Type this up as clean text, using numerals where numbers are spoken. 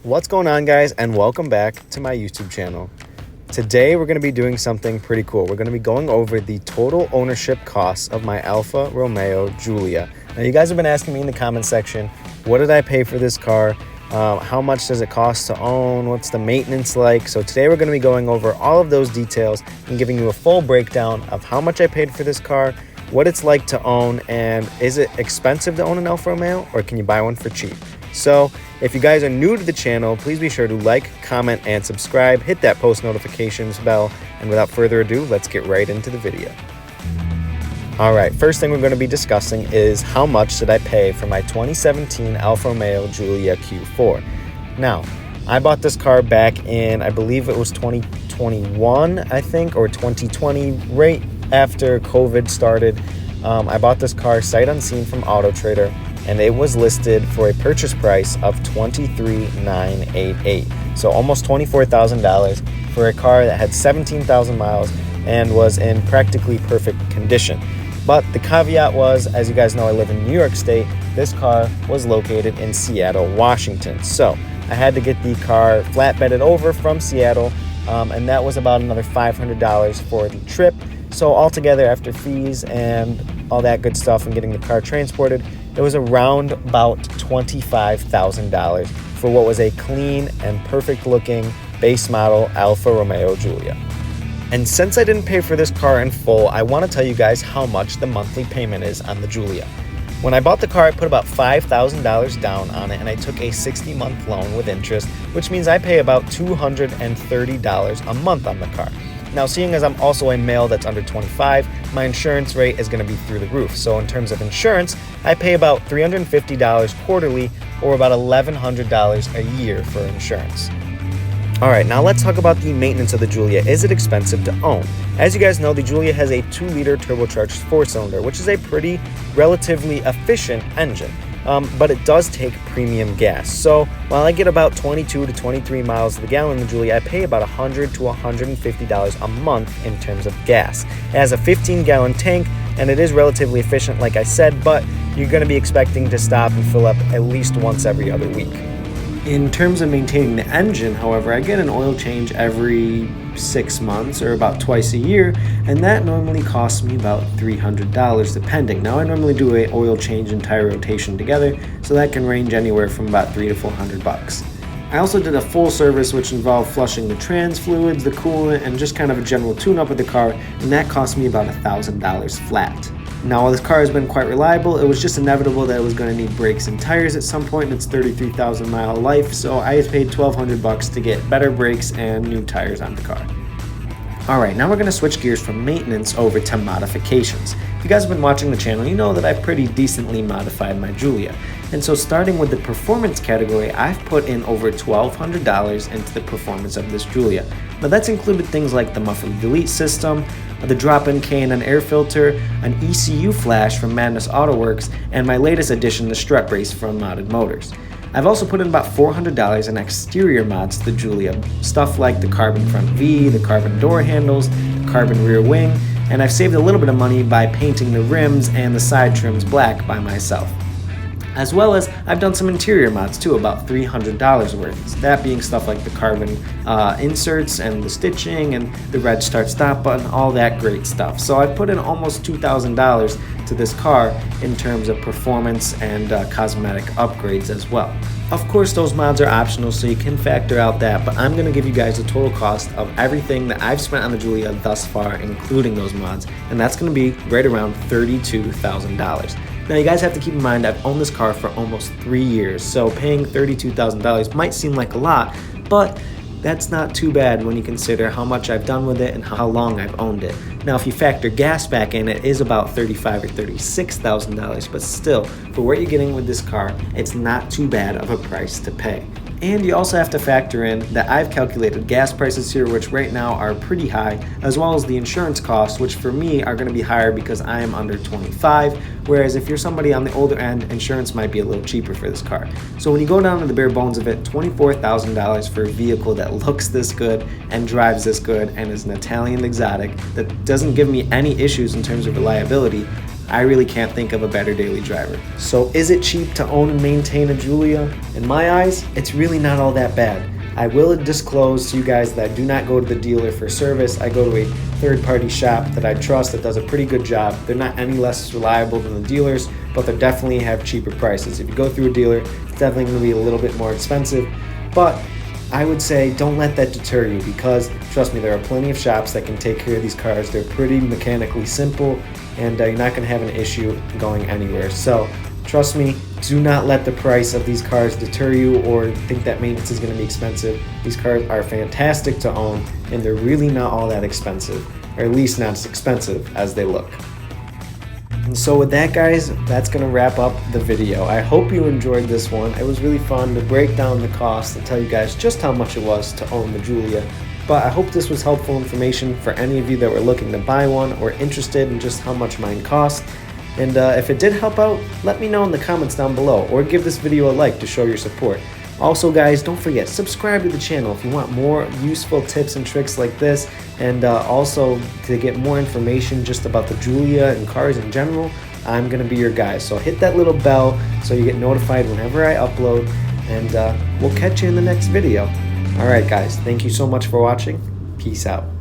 What's going on, guys, and welcome back to my YouTube channel. Today we're going to be doing something pretty cool. We're going to be going over the total ownership costs of my Alfa Romeo Giulia. Now, you guys have been asking me in the comment section, what did I pay for this car? How much does it cost to own? What's the maintenance like? So today we're going to be going over all of those details and giving you a full breakdown of how much I paid for this car, what it's like to own, and is it expensive to own an Alfa Romeo, or can you buy one for cheap? So if you guys are new to the channel, please be sure to like, comment, and subscribe. Hit that post notifications bell. And without further ado, let's get right into the video. All right, first thing we're going to be discussing is how much did I pay for my 2017 Alfa Romeo Giulia Q4. Now, I bought this car back in, I believe it was 2021, I think, or 2020, right after COVID started. I bought this car sight unseen from Auto Trader, and it was listed for a purchase price of $23,988. So almost $24,000 for a car that had 17,000 miles and was in practically perfect condition. But the caveat was, as you guys know, I live in New York State. This car was located in Seattle, Washington. So I had to get the car flatbedded over from Seattle, and that was about another $500 for the trip. So altogether, after fees and all that good stuff and getting the car transported, it was around about $25,000 for what was a clean and perfect looking base model Alfa Romeo Giulia. And since I didn't pay for this car in full, I want to tell you guys how much the monthly payment is on the Giulia. When I bought the car, I put about $5,000 down on it, and I took a 60-month loan with interest, which means I pay about $230 a month on the car. Now, seeing as I'm also a male that's under 25, my insurance rate is going to be through the roof. So in terms of insurance, I pay about $350 quarterly, or about $1,100 a year for insurance. All right, now let's talk about the maintenance of the Giulia. Is it expensive to own? As you guys know, the Giulia has a 2-liter turbocharged 4-cylinder, which is a pretty relatively efficient engine. But it does take premium gas. So while I get about 22 to 23 miles to the gallon in the Giulia, I pay about $100 to $150 a month in terms of gas. It has a 15-gallon tank, and it is relatively efficient, like I said, but you're going to be expecting to stop and fill up at least once every other week. In terms of maintaining the engine, however, I get an oil change every 6 months or about twice a year, and that normally costs me about $300 depending. Now, I normally do an oil change and tire rotation together, so that can range anywhere from about $300 to $400. I also did a full service, which involved flushing the trans fluids, the coolant, and just kind of a general tune-up of the car, and that cost me about $1,000 flat. Now, while this car has been quite reliable, it was just inevitable that it was going to need brakes and tires at some point in its 33,000 mile life, so I paid $1,200 to get better brakes and new tires on the car. Alright, now we're going to switch gears from maintenance over to modifications. If you guys have been watching the channel, you know that I've pretty decently modified my Giulia. And so starting with the performance category, I've put in over $1,200 into the performance of this Giulia. Now that's included things like the muffler delete system, the drop-in K&N air filter, an ECU flash from Madness Autoworks, and my latest addition, the strut brace from Modded Motors. I've also put in about $400 in exterior mods to the Giulia, stuff like the carbon front V, the carbon door handles, the carbon rear wing, and I've saved a little bit of money by painting the rims and the side trims black by myself. As well as, I've done some interior mods too, about $300 worth. That being stuff like the carbon inserts and the stitching and the red start-stop button, all that great stuff. So I've put in almost $2,000 to this car in terms of performance and cosmetic upgrades as well. Of course, those mods are optional, so you can factor out that, but I'm going to give you guys a total cost of everything that I've spent on the Giulia thus far, including those mods, and that's going to be right around $32,000. Now, you guys have to keep in mind I've owned this car for almost 3 years, so paying $32,000 might seem like a lot, but that's not too bad when you consider how much I've done with it and how long I've owned it. Now, if you factor gas back in, it is about $35,000 or $36,000, but still, for what you're getting with this car, it's not too bad of a price to pay. And you also have to factor in that I've calculated gas prices here, which right now are pretty high, as well as the insurance costs, which for me are going to be higher because I am under 25, whereas if you're somebody on the older end, insurance might be a little cheaper for this car. So when you go down to the bare bones of it, $24,000 for a vehicle that looks this good and drives this good and is an Italian exotic that doesn't give me any issues in terms of reliability, I really can't think of a better daily driver. So is it cheap to own and maintain a Giulia? In my eyes, it's really not all that bad. I will disclose to you guys that I do not go to the dealer for service. I go to a third-party shop that I trust that does a pretty good job. They're not any less reliable than the dealers, but they definitely have cheaper prices. If you go through a dealer, it's definitely going to be a little bit more expensive, but I would say don't let that deter you, because trust me, there are plenty of shops that can take care of these cars. They're pretty mechanically simple, and you're not going to have an issue going anywhere. So trust me, do not let the price of these cars deter you or think that maintenance is going to be expensive. These cars are fantastic to own, and they're really not all that expensive, or at least not as expensive as they look. And so with that, guys, that's going to wrap up the video. I hope you enjoyed this one. It was really fun to break down the cost and tell you guys just how much it was to own the Giulia. But I hope this was helpful information for any of you that were looking to buy one or interested in just how much mine cost. And if it did help out, let me know in the comments down below, or give this video a like to show your support. Also, guys, don't forget, subscribe to the channel if you want more useful tips and tricks like this, and also to get more information just about the Giulia and cars in general. I'm going to be your guy, so hit that little bell so you get notified whenever I upload, and we'll catch you in the next video. Alright guys, thank you so much for watching. Peace out.